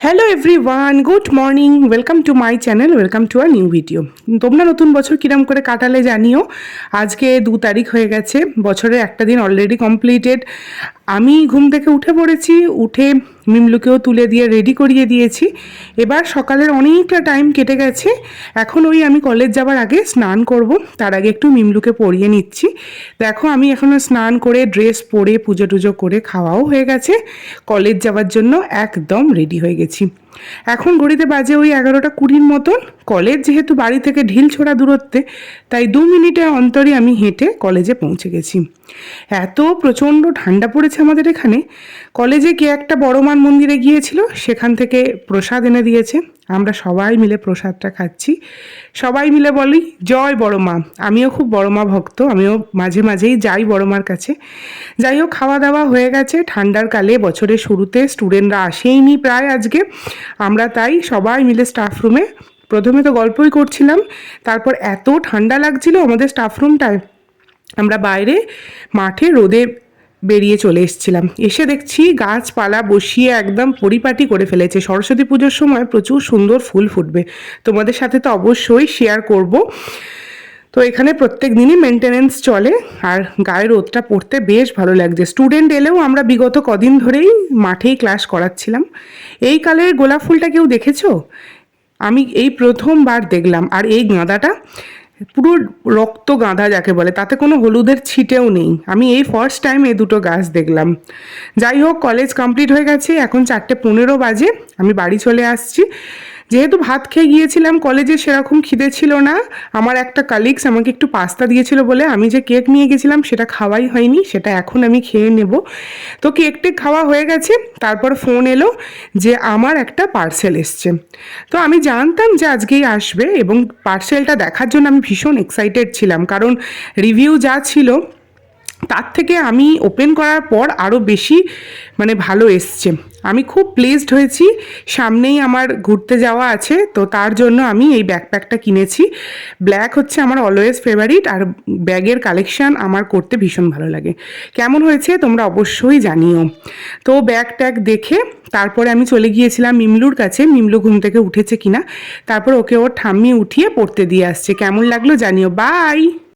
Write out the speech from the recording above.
Hello everyone, good morning, welcome to my channel, welcome to a new video. তোমরা নতুন বছর কিরম করে কাটালে জানিও। আজকে 2 তারিখ হয়ে গেছে, বছরের একটা দিন অলরেডি কমপ্লিটেড। আমি ঘুম থেকে উঠে পড়েছি, উঠে মিমলুকেও তুলে দিয়ে রেডি করিয়ে দিয়েছি। এবার সকালের অনেকটা টাইম কেটে গেছে, এখন আমি কলেজ যাওয়ার আগে স্নান করব, তার আগে একটু মিমলুকে পরিয়ে নিচ্ছি। দেখো আমি এখনও স্নান করে ড্রেস পরে পুজো টুজো করে খাওয়াও হয়ে গেছে, কলেজ যাওয়ার জন্য একদম রেডি হয়ে গেছি। এখন ঘড়িতে বাজে 11টা 20 মতন। কলেজ যেহেতু বাড়ি থেকে ঢিল ছোড়া দূরত্বে, তাই 2 মিনিটের অন্তরই আমি হেঁটে কলেজে পৌঁছে গেছি। এত প্রচণ্ড ঠান্ডা পড়েছে আমাদের এখানে। কলেজে কে একটা বড় মার মন্দিরে গিয়েছিল, সেখান থেকে প্রসাদ এনে দিয়েছে, আমরা সবাই মিলে প্রসাদটা খাচ্ছি। সবাই মিলে বলি জয় বড় মা। আমিও খুব বড় মা ভক্ত, আমিও মাঝে মাঝেই যাই বড় মার কাছে। যাই হোক, খাওয়া দাওয়া হয়ে গেছে। ঠান্ডার কালে বছরের শুরুতে স্টুডেন্টরা আসেইনি প্রায় আজকে, আমরা তাই সবাই মিলে স্টাফ রুমে প্রথমে তো গল্পই করছিলাম, তারপর এত ঠান্ডা লাগছিল আমাদের স্টাফ রুমটায়, আমরা বাইরে মাঠে রোদে বেরিয়ে চলে এসেছিলাম। এসে দেখছি গাছপালা বসিয়ে একদম পরিপাটি করে ফেলেছে। সরস্বতী পুজোর সময় প্রচুর সুন্দর ফুল ফুটবে, তোমাদের সাথে তো অবশ্যই শেয়ার করব। তো এখানে প্রত্যেক দিনই মেনটেনেন্স চলে, আর গায়ে রোদটা পড়তে বেশ ভালো লাগছে। স্টুডেন্ট এলেও আমরা বিগত কদিন ধরেই মাঠেই ক্লাস করাচ্ছিলাম। এই কালের গোলাপ ফুলটা কেউ দেখেছো? আমি এই প্রথমবার দেখলাম। আর এই গাঁদাটা পুরো রক্ত গাঁদা যাকে বলে, তাতে কোনো হলুদের ছিটেও নেই। আমি এই ফার্স্ট টাইম এই দুটো গাছ দেখলাম। যাই হোক, কলেজ কমপ্লিট হয়ে গেছে, এখন 4:15 বাজে, আমি বাড়ি চলে আসছি। যেহেতু ভাত খেয়ে গিয়েছিলাম, কলেজে সেরকম খিদে ছিল না। আমার একটা কালিগস আমাকে একটু পাস্তা দিয়েছিল বলে আমি যে কেক নিয়ে গেছিলাম সেটা খাওয়াই হয়নি, সেটা এখন আমি খেয়ে নেব। তো কেক খাওয়া হয়ে গেছে, তারপর ফোন এলো যে আমার একটা পার্সেল এসছে। তো আমি জানতাম যে আজকেই আসবে, এবং পার্সেলটা দেখার জন্য আমি ভীষণ এক্সাইটেড ছিলাম, কারণ রিভিউ যা ছিল তার থেকে আমি ওপেন করার পর আরও বেশি ভালো এসছে। আমি খুব প্লেসড হয়েছি। সামনেই আমার ঘুরতে যাওয়া আছে, তো তার জন্য আমি এই ব্যাকপ্যাকটা কিনেছি। ব্ল্যাক হচ্ছে আমার অলওয়েজ ফেভারিট, আর ব্যাগের কালেকশান আমার করতে ভীষণ ভালো লাগে। কেমন হয়েছে তোমরা অবশ্যই জানিও। তো ব্যাগ ট্যাগ দেখে তারপরে আমি চলে গিয়েছিলাম মিমলুর কাছে, মিমলু ঘুম থেকে উঠেছে কিনা, তারপর ওকে ওর ঠাম্মি উঠিয়ে পড়তে দিয়ে আসছে। কেমন লাগলো জানিও। বাই।